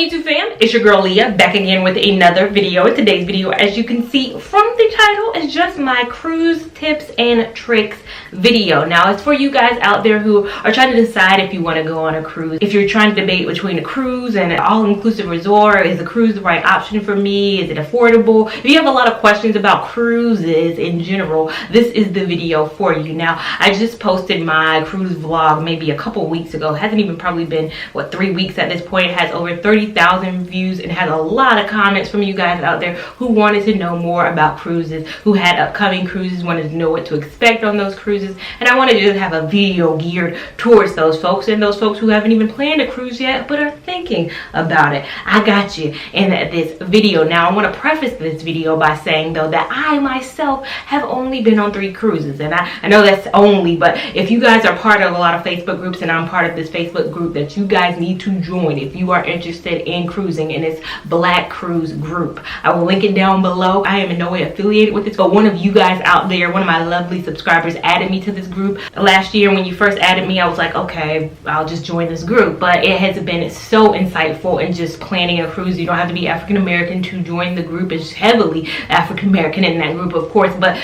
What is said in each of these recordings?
Hey YouTube fam, it's your girl Leah back again with another video. In today's video, as you can see from the title, is just my cruise tips and tricks video. Now it's for you guys out there who are trying to decide if you want to go on a cruise. If you're trying to debate between a cruise and an all-inclusive resort, is a cruise the right option for me? Is it affordable? If you have a lot of questions about cruises in general, this is the video for you. Now I just posted my cruise vlog maybe a couple weeks ago. It hasn't even probably been, what, 3 weeks at this point. It has over 30,000 views and had a lot of comments from you guys out there who wanted to know more about cruises, who had upcoming cruises, wanted to know what to expect on those cruises. And I wanted to just have a video geared towards those folks and those folks who haven't even planned a cruise yet but are thinking about it. I got you in this video. Now I want to preface this video by saying though that I myself have only been on 3 cruises, and I know that's only, but if you guys are part of a lot of Facebook groups, and I'm part of this Facebook group that you guys need to join if you are interested in cruising, in this Black Cruise group. I will link it down below. I am in no way affiliated with this, but one of you guys out there, one of my lovely subscribers, added me to this group last year. When you first added me, I was like, okay, I'll just join this group. But it has been so insightful in just planning a cruise. You don't have to be African American to join the group. It's heavily African American in that group, of course, but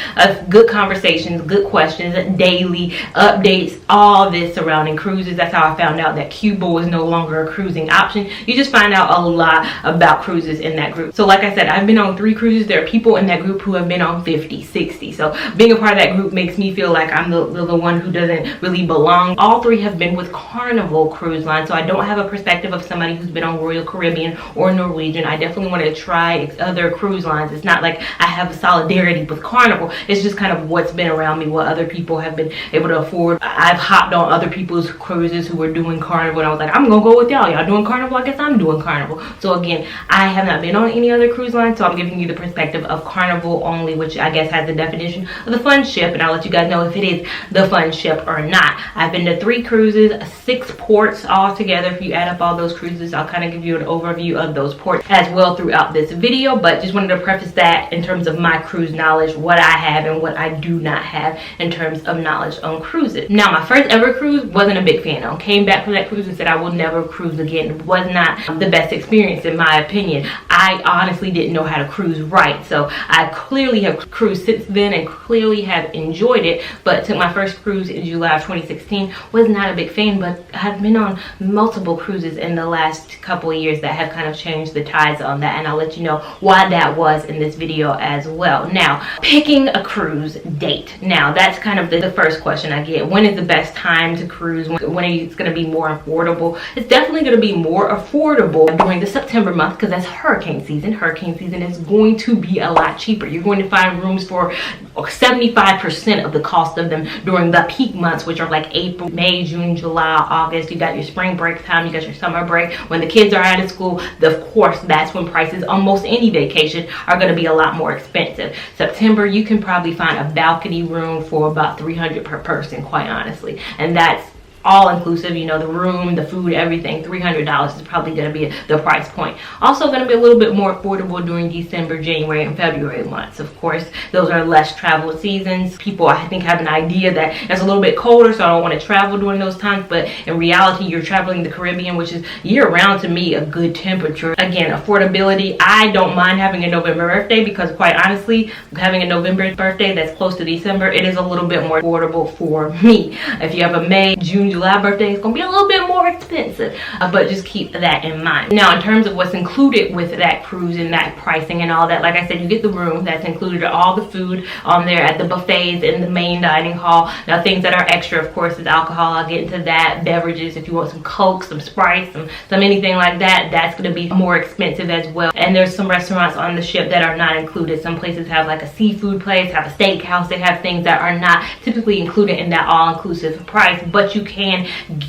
good conversations, good questions, daily updates, all this surrounding cruises. That's how I found out that Cuba was no longer a cruising option. You just find out a lot about cruises in that group. So like I said, I've been on 3 cruises. There are people in that group who have been on 50, 60. So being a part of that group makes me feel like I'm the one who doesn't really belong. All 3 have been with Carnival Cruise Line, so I don't have a perspective of somebody who's been on Royal Caribbean or Norwegian. I definitely want to try other cruise lines. It's not like I have a solidarity with Carnival. It's just kind of what's been around me, what other people have been able to afford. I've hopped on other people's cruises who were doing Carnival, and I was like, I'm gonna go with y'all. Y'all doing Carnival? I guess I'm doing Carnival. So again, I have not been on any other cruise line, so I'm giving you the perspective of Carnival only, which I guess has the definition of the fun ship, and I'll let you guys know if it is the fun ship or not. I've been to 3 cruises, 6 ports all together. If you add up all those cruises, I'll kind of give you an overview of those ports as well throughout this video, but just wanted to preface that in terms of my cruise knowledge, what I have and what I do not have in terms of knowledge on cruises. Now, my first ever cruise, wasn't a big fan. I came back from that cruise and said I will never cruise again. It was not the best experience in my opinion. I honestly didn't know how to cruise right, so I clearly have cruised since then and clearly have enjoyed it, but took my first cruise in July of 2016. Was not a big fan, but I've been on multiple cruises in the last couple of years that have kind of changed the tides on that, and I'll let you know why that was in this video as well. Now, picking a cruise date. Now, that's kind of the first question I get. When is the best time to cruise? When it's going to be more affordable? It's definitely going to be more affordable during the September month because that's hurricane season. Hurricane season is going to be a lot cheaper. You're going to find rooms for 75% of the cost of them during the peak months, which are like April, May, June, July, August. You got your spring break time, you got your summer break. When the kids are out of school, of course, that's when prices on most any vacation are going to be a lot more expensive. September, you can probably find a balcony room for about $300 per person, quite honestly, and that's all inclusive, you know, the room, the food, everything. $300 is probably going to be the price point. Also going to be a little bit more affordable during December, January, and February months. Of course, those are less travel seasons. People, I think, have an idea that it's a little bit colder, so I don't want to travel during those times, but in reality, you're traveling the Caribbean, which is year-round to me a good temperature. Again, affordability. I don't mind having a November birthday because, quite honestly, having a November birthday that's close to December, it is a little bit more affordable for me. If you have a May, June, July birthday, it's gonna be a little bit more expensive, but just keep that in mind. Now, in terms of what's included with that cruise and that pricing and all that, like I said, you get the room that's included, all the food on there at the buffets in the main dining hall. Now, things that are extra, of course, is alcohol. I'll get into that. Beverages, if you want some Coke, some Sprite, some anything like that, that's gonna be more expensive as well. And there's some restaurants on the ship that are not included. Some places have like a seafood place, have a steakhouse. They have things that are not typically included in that all-inclusive price, but you can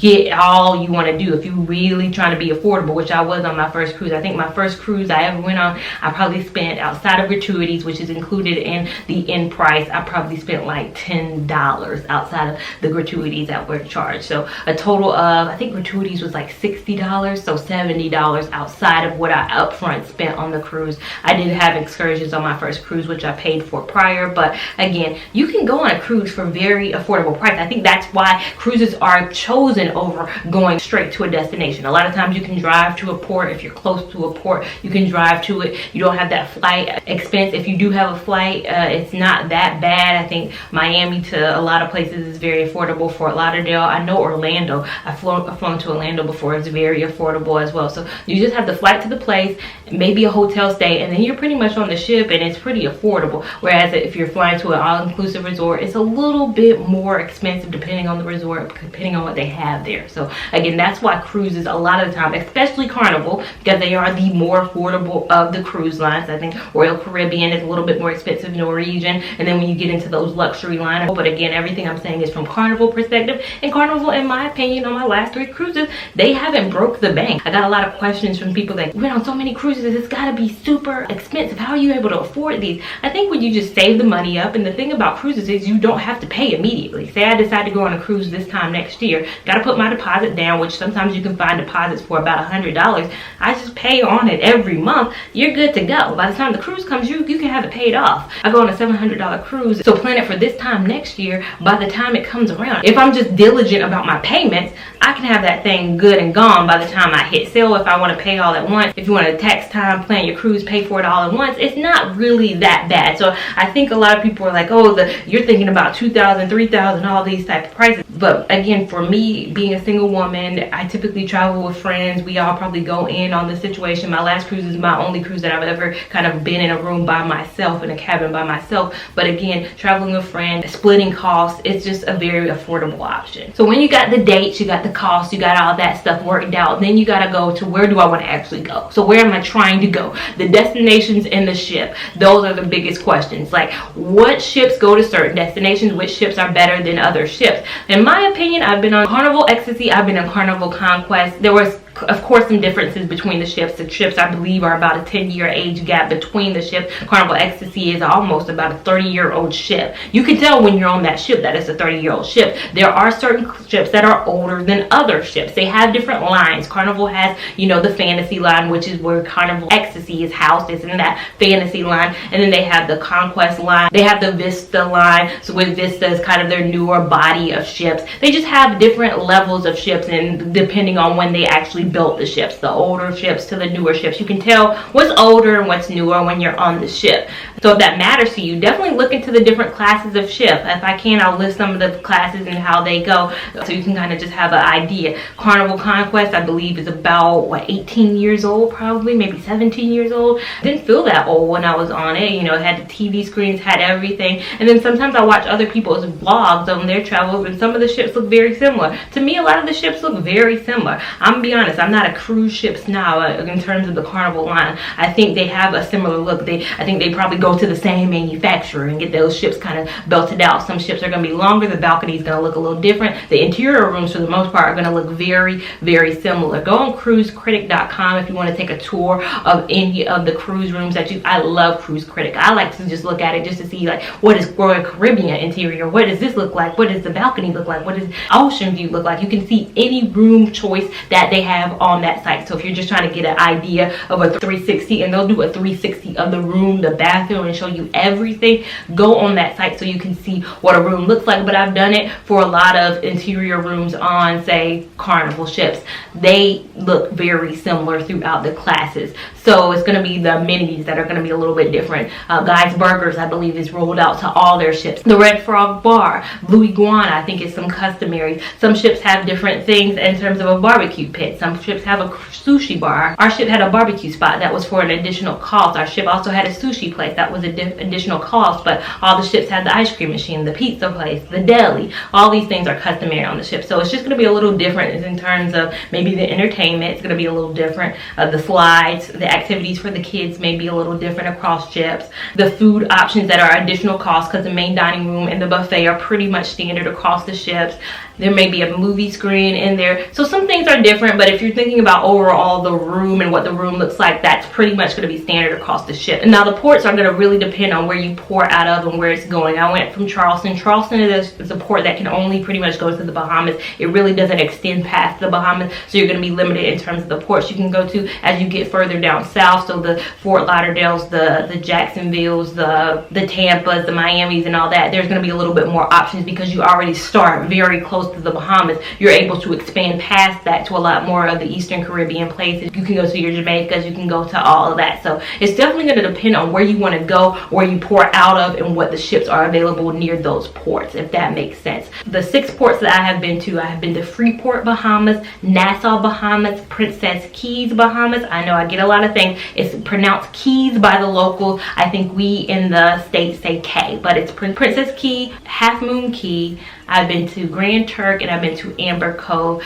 get all you want to do if you really trying to be affordable, which I was on my first cruise. I think my first cruise I ever went on, I probably spent, outside of gratuities, which is included in the end price, I probably spent like $10 outside of the gratuities that were charged. So a total of, I think gratuities was like $60, so $70 outside of what I upfront spent on the cruise. I did have excursions on my first cruise, which I paid for prior, but again, you can go on a cruise for very affordable price. I think that's why cruises are are chosen over going straight to a destination. A lot of times you can drive to a port. If you're close to a port, you can drive to it. You don't have that flight expense. If you do have a flight, it's not that bad. I think Miami to a lot of places is very affordable. Fort Lauderdale, I know Orlando, I've flown to Orlando before, it's very affordable as well. So you just have the flight to the place, maybe a hotel stay, and then you're pretty much on the ship, and it's pretty affordable. Whereas if you're flying to an all-inclusive resort, it's a little bit more expensive depending on the resort, depending on what they have there. So again, that's why cruises a lot of the time, especially Carnival, because they are the more affordable of the cruise lines. I think Royal Caribbean is a little bit more expensive, Norwegian, and then when you get into those luxury lines. But again, everything I'm saying is from Carnival perspective, and Carnival, in my opinion, on my last 3 cruises, they haven't broke the bank. I got a lot of questions from people that went on so many cruises, it's gotta be super expensive. How are you able to afford these? I think when you just save the money up, and the thing about cruises is you don't have to pay immediately. Say I decide to go on a cruise this time next year, gotta put my deposit down, which sometimes you can find deposits for about $100. I just pay on it every month. You're good to go. By the time the cruise comes, you can have it paid off. I go on a $700 cruise, so plan it for this time next year. By the time it comes around, if I'm just diligent about my payments, I can have that thing good and gone by the time I hit sail. If I want to pay all at once, if you want to tax time, plan your cruise, pay for it all at once, it's not really that bad. So I think a lot of people are like, oh, you're thinking about $2,000, $3,000, all these type of prices. But again, for me, being a single woman, I typically travel with friends. We all probably go in on the situation. My last cruise is my only cruise that I've ever kind of been in a room by myself, in a cabin by myself. But again, traveling with friends, splitting costs, it's just a very affordable option. So when you got the dates, you got the cost, you got all that stuff worked out, then you got to go to where do I want to actually go. So where am I trying to go? The destinations and the ship, those are the biggest questions. Like, what ships go to certain destinations, which ships are better than other ships? In my opinion, I've been on Carnival Ecstasy, I've been on Carnival Conquest. There was of course some differences between the ships. The ships, I believe, are about a 10-year age gap between the ships. Carnival Ecstasy is almost about a 30-year-old ship. You can tell when you're on that ship that it's a 30-year-old ship. There are certain ships that are older than other ships. They have different lines. Carnival has, you know, the Fantasy line, which is where Carnival Ecstasy is housed. It's in that Fantasy line. And then they have the Conquest line. They have the Vista line. So with Vista is kind of their newer body of ships. They just have different levels of ships, and depending on when they actually built the ships, the older ships to the newer ships. You can tell what's older and what's newer when you're on the ship. So if that matters to you, definitely look into the different classes of ship. If I can, I'll list some of the classes and how they go, so you can kind of just have an idea. Carnival Conquest, I believe, is about, what, 18 years old, probably, maybe 17 years old. Didn't feel that old when I was on it. You know, it had the TV screens, had everything. And then sometimes I watch other people's vlogs on their travels, and some of the ships look very similar. To me, a lot of the ships look very similar. I'm gonna be honest, I'm not a cruise ship snob in terms of the Carnival line. I think they have a similar look. I think they probably go to the same manufacturer and get those ships kind of belted out. Some ships are going to be longer. The balcony is going to look a little different. The interior rooms, for the most part, are going to look very, very similar. Go on cruisecritic.com if you want to take a tour of any of the cruise rooms that I love Cruise Critic. I like to just look at it just to see, like, what is Royal Caribbean interior? What does this look like? What does the balcony look like? What does ocean view look like? You can see any room choice that they have on that site. So if you're just trying to get an idea of a 360, and they'll do a 360 of the room, the bathroom, and show you everything, go on that site so you can see what a room looks like. But I've done it for a lot of interior rooms on, say, Carnival ships. They look very similar throughout the classes. So it's going to be the amenities that are going to be a little bit different. Guy's Burgers, I believe, is rolled out to all their ships. The Red Frog Bar, Blue Iguana, I think is some customary. Some ships have different things in terms of a barbecue pit. Some ships have a sushi bar. Our ship had a barbecue spot that was for an additional cost. Our ship also had a sushi place that was an additional cost, but all the ships had the ice cream machine, the pizza place, the deli. All these things are customary on the ship. So it's just going to be a little different in terms of maybe the entertainment. It's going to be a little different. The slides, the activities for the kids may be a little different across ships. The food options that are additional cost, because the main dining room and the buffet are pretty much standard across the ships. There may be a movie screen in there. So some things are different, but if you're thinking about overall the room and what the room looks like, that's pretty much going to be standard across the ship. And now the ports are going to really depend on where you port out of and where it's going. I went from Charleston. Charleston is a port that can only pretty much go to the Bahamas. It really doesn't extend past the Bahamas, so you're going to be limited in terms of the ports you can go to as you get further down south. So the Fort Lauderdales, the Jacksonvilles, the Tampas, the Miamis, and all that, there's going to be a little bit more options because you already start very close coast of the Bahamas, you're able to expand past that to a lot more of the Eastern Caribbean places. You can go to your Jamaicas, you can go to all of that. So it's definitely going to depend on where you want to go, where you port out of, and what the ships are available near those ports, if that makes sense. The 6 ports that I have been to Freeport, Bahamas, Nassau, Bahamas, Princess Keys, Bahamas. I know I get a lot of things. It's pronounced Keys by the locals. I think we in the States say K, but it's Princess Key, Half Moon Key. I've been to Grand Turk, and I've been to Amber Cove.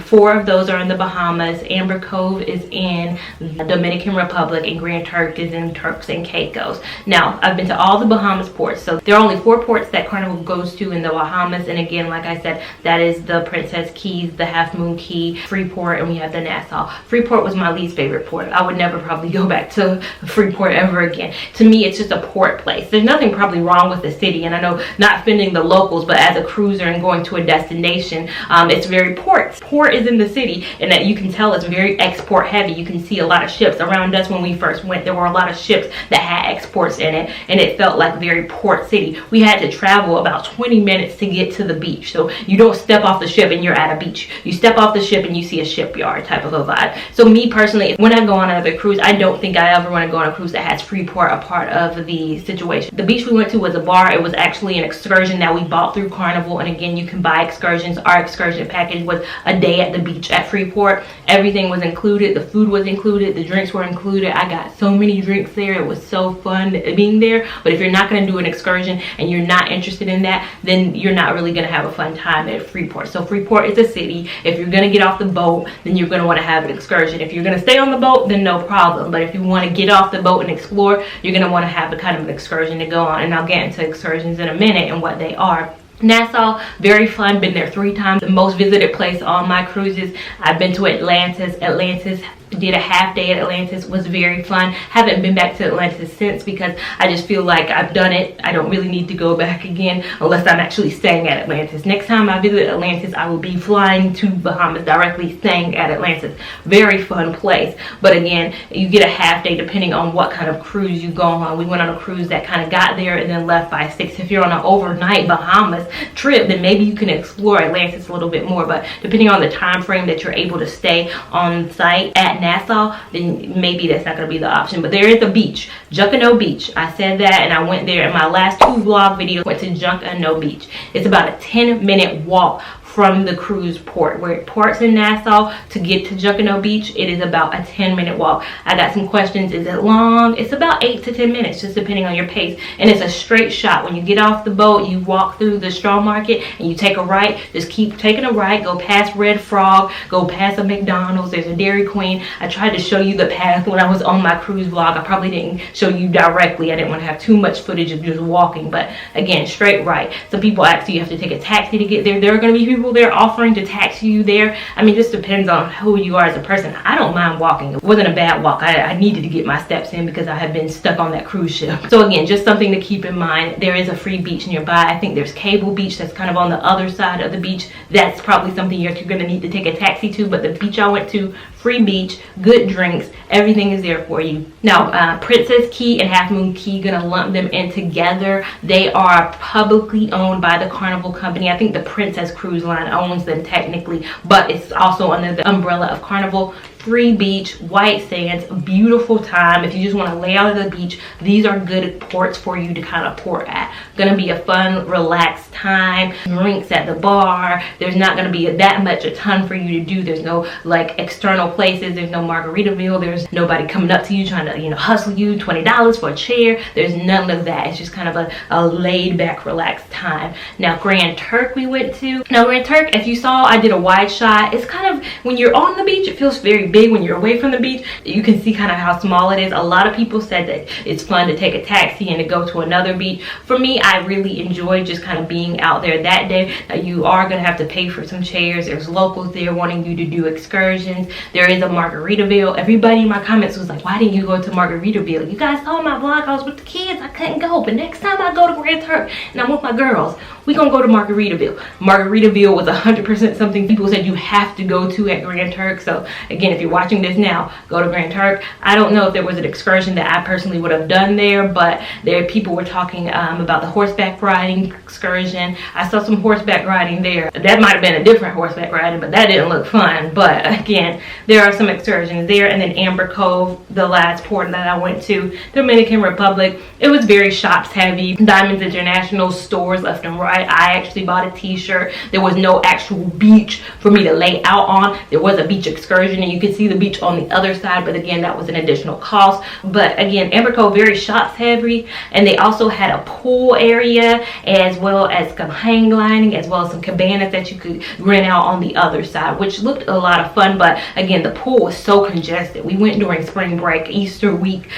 4 of those are in the Bahamas. Amber Cove is in the Dominican Republic, and Grand Turk is in Turks and Caicos. Now, I've been to all the Bahamas ports. So there are only 4 ports that Carnival goes to in the Bahamas. And again, like I said, that is the Princess Keys, the Half Moon Key, Freeport, and we have the Nassau. Freeport was my least favorite port. I would never probably go back to Freeport ever again. To me, it's just a port place. There's nothing probably wrong with the city. And I know, not offending the locals, but as a cruiser and going to a destination, it's very port is in the city, and that you can tell it's very export heavy. You can see a lot of ships around us. When we first went, there were a lot of ships that had exports in it, and it felt like very port city. We had to travel about 20 minutes to get to the beach. So you don't step off the ship and you're at a beach. You step off the ship and you see a shipyard type of a vibe. So me personally, when I go on another cruise, I don't think I ever want to go on a cruise that has Freeport a part of the situation. The beach we went to was a bar. It was actually an excursion that we bought through Carnival, and again, you can buy excursions. Our excursion package was a day at the beach at Freeport. Everything was included. The food was included. The drinks were included. I got so many drinks there. It was so fun being there. But if you're not going to do an excursion and you're not interested in that, then you're not really going to have a fun time at Freeport. So Freeport is a city. If you're going to get off the boat, then you're going to want to have an excursion. If you're going to stay on the boat, then no problem. But if you want to get off the boat and explore, you're going to want to have a kind of an excursion to go on. And I'll get into excursions in a minute and what they are. Nassau, very fun. Been there 3 times. The most visited place on my cruises. I've been to Atlantis. Did a half day at Atlantis, was very fun. Haven't been back to Atlantis since because I just feel like I've done it. I don't really need to go back again unless I'm actually staying at Atlantis. Next time I visit Atlantis, I will be flying to Bahamas, directly staying at Atlantis. Very fun place. But again, you get a half day depending on what kind of cruise you go on. We went on a cruise that kind of got there and then left by 6. If you're on an overnight Bahamas trip, then maybe you can explore Atlantis a little bit more. But depending on the time frame that you're able to stay on site at Nassau, then maybe that's not going to be the option. But there is a beach, Junkanoo Beach. I said that, and I went there in my last 2 vlog videos. Went to Junkanoo Beach. It's about a 10-minute walk from the cruise port. Where it ports in Nassau to get to Junkanoo Beach, it is about a 10-minute walk. I got some questions. Is it long? It's about 8 to 10 minutes, just depending on your pace. And it's a straight shot. When you get off the boat, you walk through the straw market and you take a right. Just keep taking a right. Go past Red Frog. Go past a McDonald's. There's a Dairy Queen. I tried to show you the path when I was on my cruise vlog. I probably didn't show you directly. I didn't want to have too much footage of just walking. But again, straight right. Some people actually have to take a taxi to get there. There are going to be people there offering to taxi you there. I mean, just depends on who you are as a person. I don't mind walking. It wasn't a bad walk. I needed to get my steps in because I had been stuck on that cruise ship. So again, just something to keep in mind. There is a free beach nearby. I think there's Cable Beach that's kind of on the other side of the beach. That's probably something you're going to need to take a taxi to. But the beach I went to, free beach, good drinks, everything is there for you. Now, Princess Key and Half Moon Key, gonna lump them in together. They are publicly owned by the Carnival company. I think the Princess Cruise Line owns them technically, but it's also under the umbrella of Carnival. Free beach, white sands, beautiful time. If you just want to lay out at the beach, these are good ports for you to kind of port at. Gonna be a fun, relaxed time. Drinks at the bar. There's not gonna be a ton for you to do. There's no like external places. There's no Margaritaville. There's nobody coming up to you trying to, hustle you $20 for a chair. There's none of that. It's just kind of a laid back, relaxed time. Now, Grand Turk we went to. Now, Grand Turk, if you saw, I did a wide shot. It's kind of, when you're on the beach, it feels very big. When you're away from the beach, you can see kind of how small it is. A lot of people said that it's fun to take a taxi and to go to another beach. For me, I really enjoy just kind of being out there that day. Now, you are going to have to pay for some chairs. There's locals there wanting you to do excursions. There is a Margaritaville. Everybody in my comments was like, why didn't you go to Margaritaville? You guys saw my vlog. I was with the kids. I couldn't go. But next time I go to Grand Turk and I'm with my girls, we gonna go to Margaritaville. Margaritaville was 100% something people said you have to go to at Grand Turk. So again, if you're watching this now, go to Grand Turk. I don't know if there was an excursion that I personally would have done there, but there people were talking about the horseback riding excursion. I saw some horseback riding there. That might have been a different horseback riding, but that didn't look fun. But again, there are some excursions there. And then Amber Cove, the last port that I went to, Dominican Republic. It was very shops heavy, Diamonds International, stores left and right. I actually bought a t-shirt. There was no actual beach for me to lay out on. There was a beach excursion and you could see the beach on the other side, but again, that was an additional cost. But again, Amber Cove, very shops heavy, and they also had a pool area as well as some hang gliding, as well as some cabanas that you could rent out on the other side, which looked a lot of fun. But again, the pool was so congested. We went during spring break, Easter week,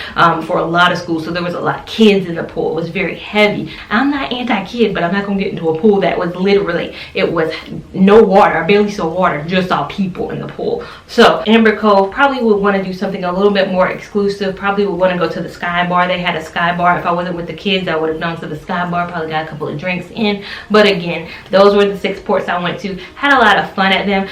for a lot of schools, so there was a lot of kids in the pool. It was very heavy. I'm not anti-kid, but I'm not gonna get into a pool that was literally, it was no water. I barely saw water, just saw people in the pool. So Amber Cove, probably would want to do something a little bit more exclusive. Probably would want to go to the Sky Bar. They had a Sky Bar. If I wasn't with the kids, I would have gone to the Sky Bar, probably got a couple of drinks in. But again, those were the 6 ports I went to. Had a lot of fun at them.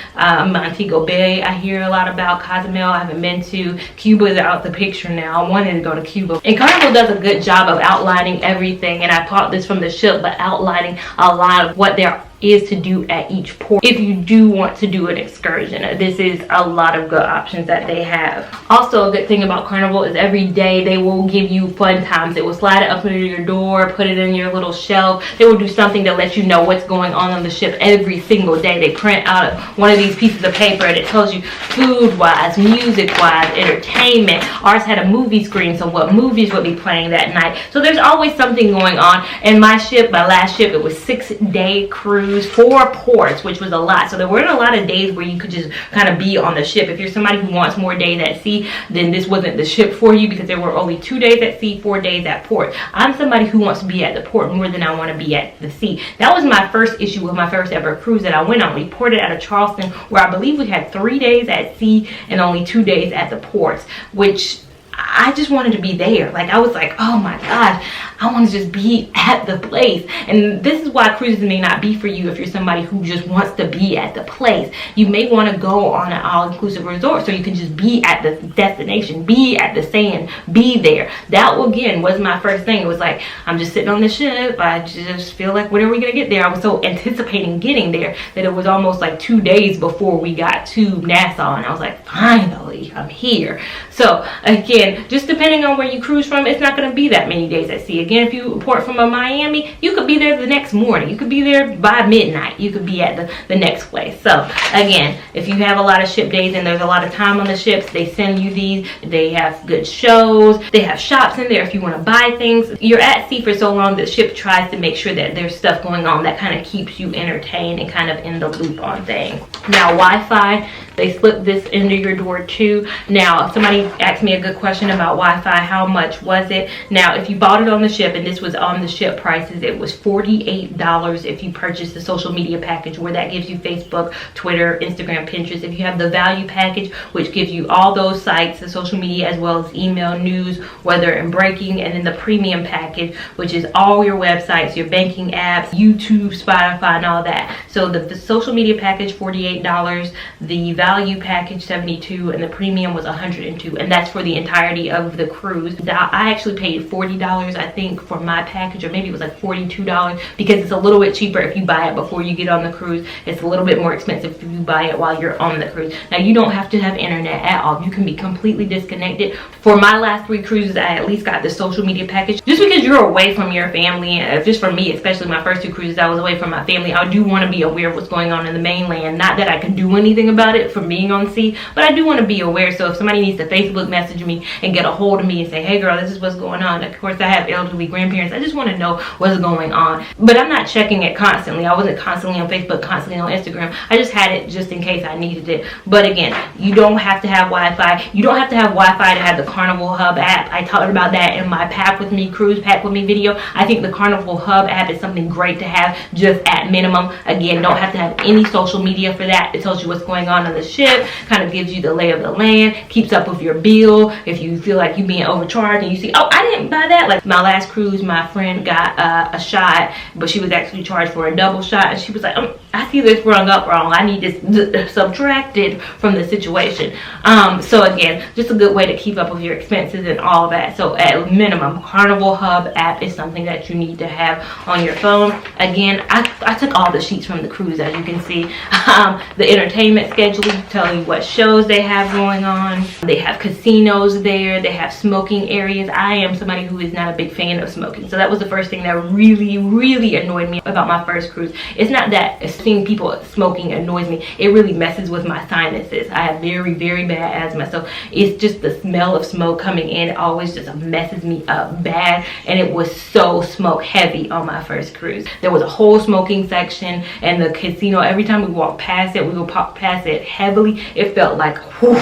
Montego Bay, I hear a lot about. Cozumel, I haven't been to. Cuba is out the picture now. I wanted to go to Cuba. And Carnival does a good job of outlining everything, and I taught this from the ship, but outlining a lot of what there is to do at each port if you do want to do an excursion. This is a lot of good options that they have. Also, a good thing about Carnival is every day they will give you fun times. They will slide it up under your door, put it in your little shelf. They will do something to let you know what's going on the ship every single day. They print out one of these pieces of paper and it tells you food wise, music wise, entertainment. Ours had a movie screen, so what movies would be playing that night. So there's always something going on. And my last ship, it was 6-day cruise, 4 ports, which was a lot. So there weren't a lot of days where you could just kind of be on the ship. If you're somebody who wants more days at sea, then this wasn't the ship for you, because there were only 2 days at sea, 4 days at port. I'm somebody who wants to be at the port more than I want to be at the sea. That was my first issue with my first ever cruise that I went on. We ported out of Charleston, where I believe we had 3 days at sea and only 2 days at the ports, which I just wanted to be there. Like, I was like, oh my gosh, I want to just be at the place. And this is why cruises may not be for you if you're somebody who just wants to be at the place. You may want to go on an all-inclusive resort so you can just be at the destination, be at the sand, be there. That, again, was my first thing. It was like, I'm just sitting on the ship. I just feel like, when are we going to get there? I was so anticipating getting there that it was almost like 2 days before we got to Nassau. And I was like, finally, I'm here. So, again, just depending on where you cruise from, it's not going to be that many days at sea. Again, if you port from a Miami, you could be there the next morning. You could be there by midnight. You could be at the next place. So again, if you have a lot of ship days and there's a lot of time on the ships, they send you these. They have good shows. They have shops in there if you want to buy things. You're at sea for so long, the ship tries to make sure that there's stuff going on that kind of keeps you entertained and kind of in the loop on things. Now, Wi-Fi, they slip this into your door too. Now, if somebody asked me a good question about Wi-Fi, how much was it? Now, if you bought it on the ship, and this was on the ship prices, it was $48 if you purchase the social media package, where that gives you Facebook, Twitter, Instagram, Pinterest. If you have the value package, which gives you all those sites, the social media, as well as email, news, weather, and breaking, and then the premium package, which is all your websites, your banking apps, YouTube, Spotify, and all that. So the social media package, $48, the value package, $72, and the premium was $102, and that's for the entirety of the cruise. I actually paid $40, I think, for my package, or maybe it was like $42, because it's a little bit cheaper if you buy it before you get on the cruise. It's a little bit more expensive if you buy it while you're on the cruise. Now, you don't have to have internet at all. You can be completely disconnected. For my last 3 cruises, I at least got the social media package, just because you're away from your family. Just for me, especially my first 2 cruises, I was away from my family. I do want to be aware of what's going on in the mainland. Not that I can do anything about it from being on sea, but I do want to be aware. So if somebody needs to Facebook message me and get a hold of me and say, hey girl, this is what's going on. Of course, I have elderly grandparents. I just want to know what's going on. But I'm not checking it constantly. I wasn't constantly on Facebook, constantly on Instagram. I just had it just in case I needed it. But again, you don't have to have Wi-Fi. You don't have to have Wi-Fi to have the Carnival Hub app. I talked about that in my Pack With Me, Cruise Pack With Me video. I think the Carnival Hub app is something great to have just at minimum. Again, don't have to have any social media for that. It tells you what's going on the ship, kind of gives you the lay of the land, keeps up with your bill. If you feel like you're being overcharged and you see, oh, I didn't buy that. Like my last cruise, my friend got a shot, but she was actually charged for a double shot, and she was like, I see this rung up wrong. I need this subtracted from the situation. So again, just a good way to keep up with your expenses and all that. So at minimum, Carnival Hub app is something that you need to have on your phone. Again, I took all the sheets from the cruise, as you can see. The entertainment schedule tell you what shows they have going on. They have casinos there. They have smoking areas. I am somebody who is not a big fan of smoking, so that was the first thing that really annoyed me about my first cruise. It's not that seeing people smoking annoys me. It really messes with my sinuses. I have very bad asthma, so it's just the smell of smoke coming in. It always just messes me up bad, and it was so smoke heavy on my first cruise. There was a whole smoking section, and the casino, every time we walked past it, we would pop past it heavily. It felt like whew,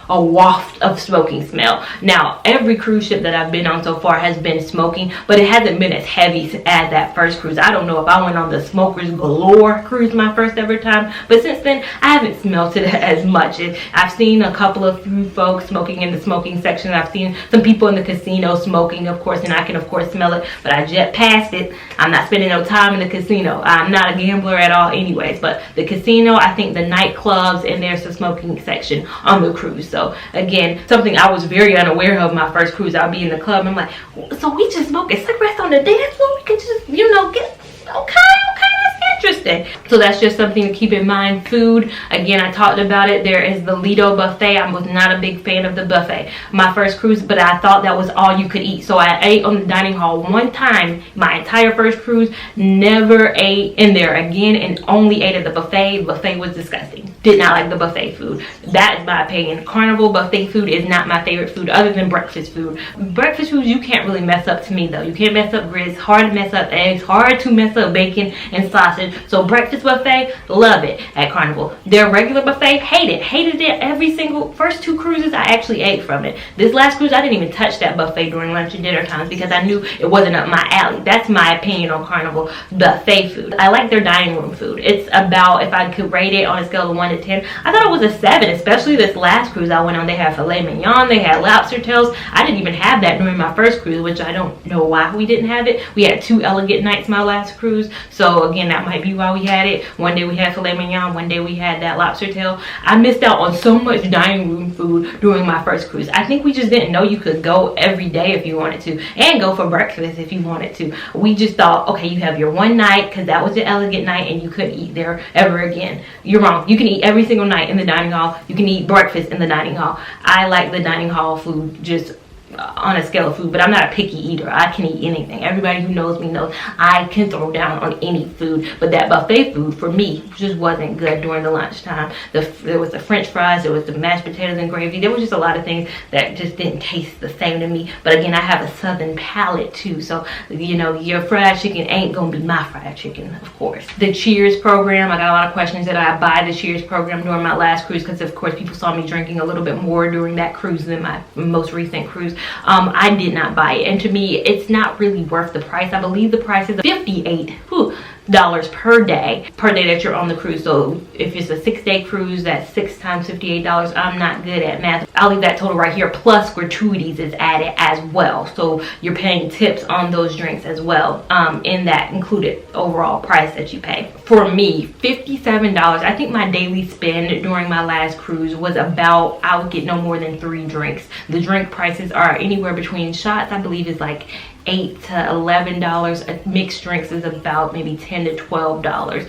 a waft of smoking smell. Now, every cruise ship that I've been on so far has been smoking, but it hasn't been as heavy as that first cruise. I don't know if I went on the smokers galore cruise my first ever time, but since then I haven't smelled it as much. I've seen a couple of folks smoking in the smoking section. I've seen some people in the casino smoking, of course, and I can of course smell it, but I jet past it. I'm not spending no time in the casino. I'm not a gambler at all anyways, but the casino, I think the nightclubs, and there's the smoking section on the cruise. So again, something I was very unaware of my first cruise. I'll be in the club and I'm like, so we just smoking cigarettes on the dance floor? We can just, you know, get, okay, that's interesting. So that's just something to keep in mind. Food, again, I talked about it. There is the Lido buffet. I was not a big fan of the buffet my first cruise, but I thought that was all you could eat. So I ate on the dining hall one time my entire first cruise, never ate in there again, and only ate at the buffet. The buffet was disgusting. Did not like the buffet food. That is my opinion. Carnival buffet food is not my favorite food other than breakfast food. Breakfast food you can't really mess up to me though. You can't mess up grits, hard to mess up eggs, hard to mess up bacon and sausage. So breakfast buffet, love it at Carnival. Their regular buffet, hated it. Every single first two cruises I actually ate from it. This last cruise I didn't even touch that buffet during lunch and dinner times because I knew it wasn't up my alley. That's my opinion on Carnival buffet food. I like their dining room food. It's about, if I could rate it on a scale of 1 to 10, I thought it was a 7, especially this last cruise I went on. They had filet mignon, they had lobster tails. I didn't even have that during my first cruise, which I don't know why we didn't have it. We had 2 elegant nights my last cruise, so again, that might be why we had it. One day we had filet mignon, one day we had that lobster tail. I missed out on so much dining room food during my first cruise. I think we just didn't know you could go every day if you wanted to, and go for breakfast if you wanted to. We just thought, okay, you have your one night because that was the elegant night and you couldn't eat there ever again. You're wrong. You can eat every single night in the dining hall. You can eat breakfast in the dining hall. I like the dining hall food just on a scale of food, but I'm not a picky eater. I can eat anything. Everybody who knows me knows I can throw down on any food, but that buffet food for me just wasn't good during the lunchtime. There was the french fries, there was the mashed potatoes and gravy. There was just a lot of things that just didn't taste the same to me. But again, I have a southern palate too, so you know, your fried chicken ain't gonna be my fried chicken, of course. The Cheers program, I got a lot of questions that I buy the Cheers program during my last cruise because of course people saw me drinking a little bit more during that cruise than my most recent cruise. I did not buy it, and to me it's not really worth the price. I believe the price is $58 per day that you're on the cruise. So if it's a 6-day cruise, that's 6 times $58. I'm not good at math. I'll leave that total right here, plus gratuities is added as well, so you're paying tips on those drinks as well, in that included overall price that you pay. For me, $57. I think my daily spend during my last cruise was about, I would get no more than 3 drinks. The drink prices are anywhere between shots, I believe, is like $8 to $11. Mixed drinks is about maybe $10 to $12.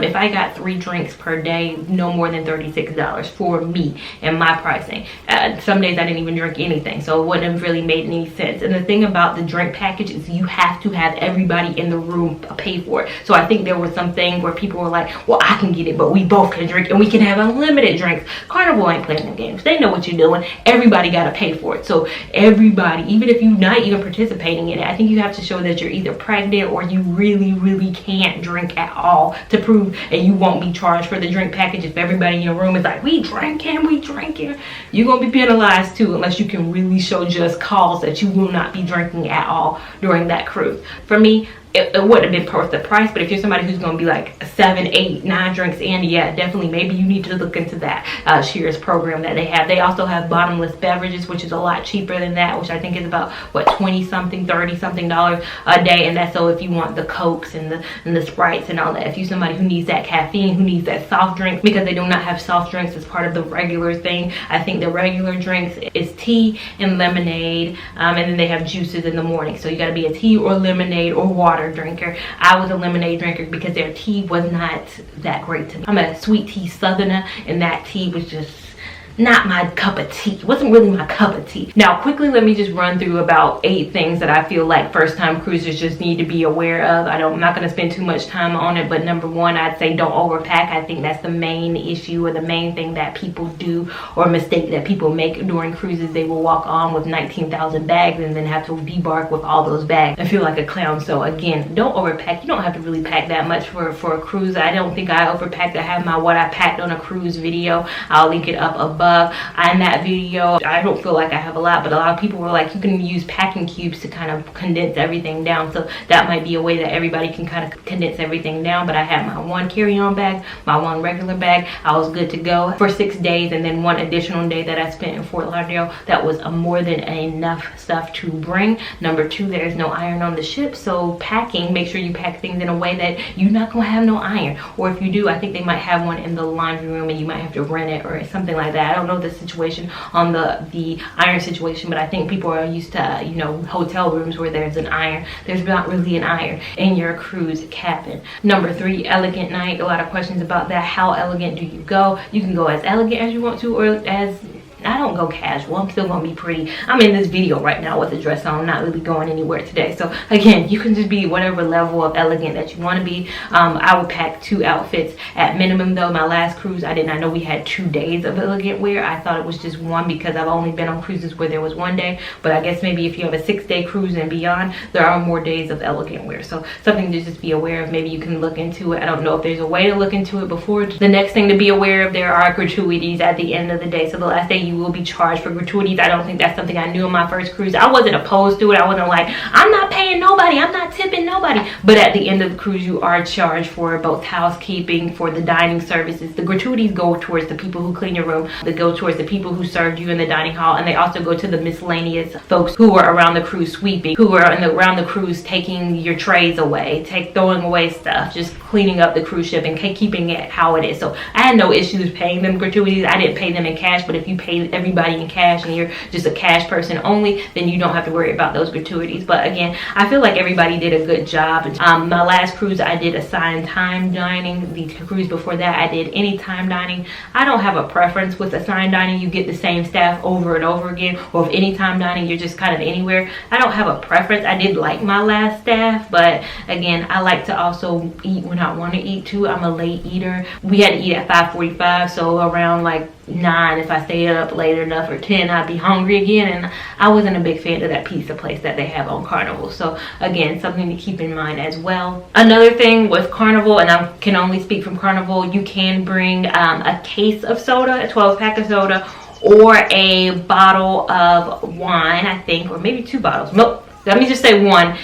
If I got 3 drinks per day, no more than $36 for me and my pricing. Some days I didn't even drink anything, so it wouldn't have really made any sense. And the thing about the drink package is you have to have everybody in the room pay for it. So I think there was something where people were like, well, I can get it, but we both can drink and we can have unlimited drinks. Carnival ain't playing them games. They know what you're doing. Everybody got to pay for it. So everybody, even if you're not even participating in it, I think you have to show that you're either pregnant or you really can't drink at all to prove, and you won't be charged for the drink package. If everybody in your room is like, we drinking, you're gonna be penalized too, unless you can really show just cause that you will not be drinking at all during that cruise. For me, it wouldn't have been worth the price. But if you're somebody who's going to be like 7, 8, 9 drinks in, yeah, definitely maybe you need to look into that Shear's program that they have. They also have bottomless beverages, which is a lot cheaper than that, which I think is about what, 20 something, 30 something dollars a day. And that's so if you want the Cokes and the Sprites and all that, if you're somebody who needs that caffeine, who needs that soft drink, because they do not have soft drinks as part of the regular thing. I think the regular drinks is tea and lemonade, and then they have juices in the morning. So you got to be a tea or lemonade or water drinker. I was a lemonade drinker because their tea was not that great to me. I'm a sweet tea southerner, and that tea was just not my cup of tea. It wasn't really my cup of tea. Now quickly, let me just run through about 8 things that I feel like first time cruisers just need to be aware of. I'm not going to spend too much time on it, but number 1, I'd say don't overpack. I think that's the main issue, or the main thing that people do, or mistake that people make during cruises. They will walk on with 19,000 bags and then have to debark with all those bags and feel like a clown. So again, don't overpack. You don't have to really pack that much for a cruise. I don't think I overpacked. I have my what I packed on a cruise video. I'll link it up above. In that video, I don't feel like I have a lot, but a lot of people were like, you can use packing cubes to kind of condense everything down. So that might be a way that everybody can kind of condense everything down. But I had my 1 carry-on bag, my 1 regular bag. I was good to go for 6 days, and then 1 additional day that I spent in Fort Lauderdale. That was more than enough stuff to bring. Number 2, there's no iron on the ship, so packing, make sure you pack things in a way that you're not gonna have no iron, or if you do, I think they might have one in the laundry room and you might have to rent it or something like that. I don't know the situation on the iron situation, but I think people are used to, you know, hotel rooms where there's an iron. There's not really an iron in your cruise cabin. Number 3, elegant night. A lot of questions about that. How elegant do you go? You can go as elegant as you want to, or as, I don't go casual. I'm still gonna be pretty. I'm in this video right now with a dress on. I'm not really going anywhere today. So again, you can just be whatever level of elegant that you want to be. I would pack 2 outfits at minimum though. My last cruise, I did not know we had 2 days of elegant wear. I thought it was just 1 because I've only been on cruises where there was 1 day. But I guess maybe if you have a 6-day cruise and beyond, there are more days of elegant wear. So something to just be aware of. Maybe you can look into it. I don't know if there's a way to look into it before. The next thing to be aware of, there are gratuities at the end of the day. So the last day you will be charged for gratuities. I don't think that's something I knew on my first cruise. I wasn't opposed to it. I wasn't like, I'm not paying nobody, I'm not tipping nobody. But at the end of the cruise, you are charged for both housekeeping, for the dining services. The gratuities go towards the people who clean your room. They go towards the people who served you in the dining hall, and they also go to the miscellaneous folks who were around the cruise sweeping, who were around the cruise taking your trays away, throwing away stuff, just cleaning up the cruise ship and keeping it how it is. So I had no issues paying them gratuities. I didn't pay them in cash, but if you pay everybody in cash and you're just a cash person only, then you don't have to worry about those gratuities. But again, I feel like everybody did a good job. My last cruise, I did assigned time dining. The cruise before that, I did anytime dining. I don't have a preference with assigned dining. You get the same staff over and over again, or with anytime dining, you're just kind of anywhere. I don't have a preference. I did like my last staff, but again, I like to also eat when I want to eat too. I'm a late eater. We had to eat at 5:45, so around like 9, if I stayed up late enough, or 10, I'd be hungry again. And I wasn't a big fan of that pizza place that they have on Carnival. So again, something to keep in mind as well. Another thing with Carnival, and I can only speak from Carnival, you can bring a case of soda, a 12-pack of soda, or a bottle of wine, I think, or maybe 2 bottles. Nope. Let me just say 1,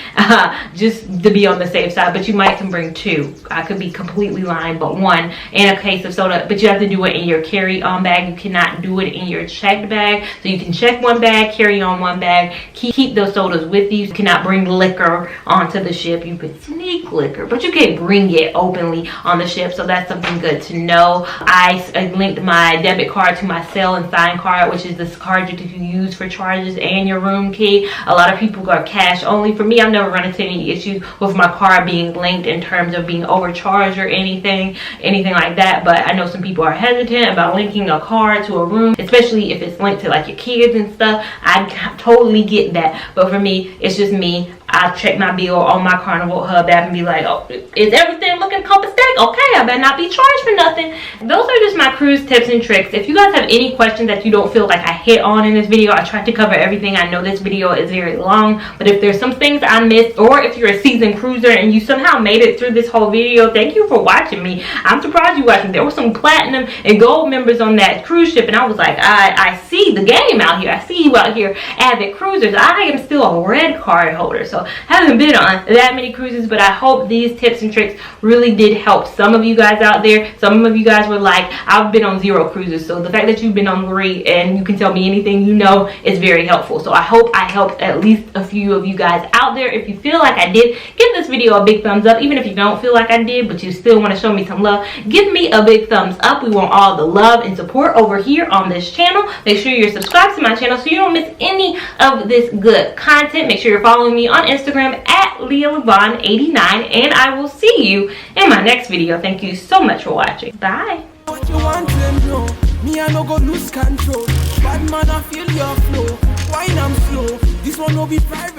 just to be on the safe side, but you might can bring 2. I could be completely lying, but 1 and a case of soda, but you have to do it in your carry-on bag. You cannot do it in your checked bag. So you can check 1 bag, carry on 1 bag, keep those sodas with you. You cannot bring liquor onto the ship. You could sneak liquor, but you can't bring it openly on the ship. So that's something good to know. I linked my debit card to my Sell and Sign card, which is this card you can use for charges and your room key. A lot of people are cash only. For me, I've never run into any issues with my card being linked in terms of being overcharged or anything like that. But I know some people are hesitant about linking a card to a room, especially if it's linked to like your kids and stuff. I totally get that, but for me, it's just me. I check my bill on my Carnival Hub app and be like, oh, is everything looking copacetic? Okay, I better not be charged for nothing. Those are just my cruise tips and tricks. If you guys have any questions that you don't feel like I hit on in this video, I tried to cover everything. I know this video is very long, but if there's some things I missed, or if you're a seasoned cruiser and you somehow made it through this whole video, thank you for watching me. I'm surprised you watching. There were some platinum and gold members on that cruise ship, and I was like, I see the game out here. I see you out here, avid cruisers. I am still a red card holder, so haven't been on that many cruises, but I hope these tips and tricks really did help some of you guys out there. Some of you guys were like, I've been on 0 cruises, so the fact that you've been on 3 and you can tell me anything you know is very helpful. So I hope I helped at least a few of you guys out there. If you feel like I did, give this video a big thumbs up. Even if you don't feel like I did, but you still want to show me some love, give me a big thumbs up. We want all the love and support over here on this channel. Make sure you're subscribed to my channel so you don't miss any of this good content. Make sure you're following me on Instagram at Lavon89, and I will see you in my next video. Thank you so much for watching. Bye. What you want them know, me I no go lose control. Bad man I feel your flow, wine I'm slow. This one no be private.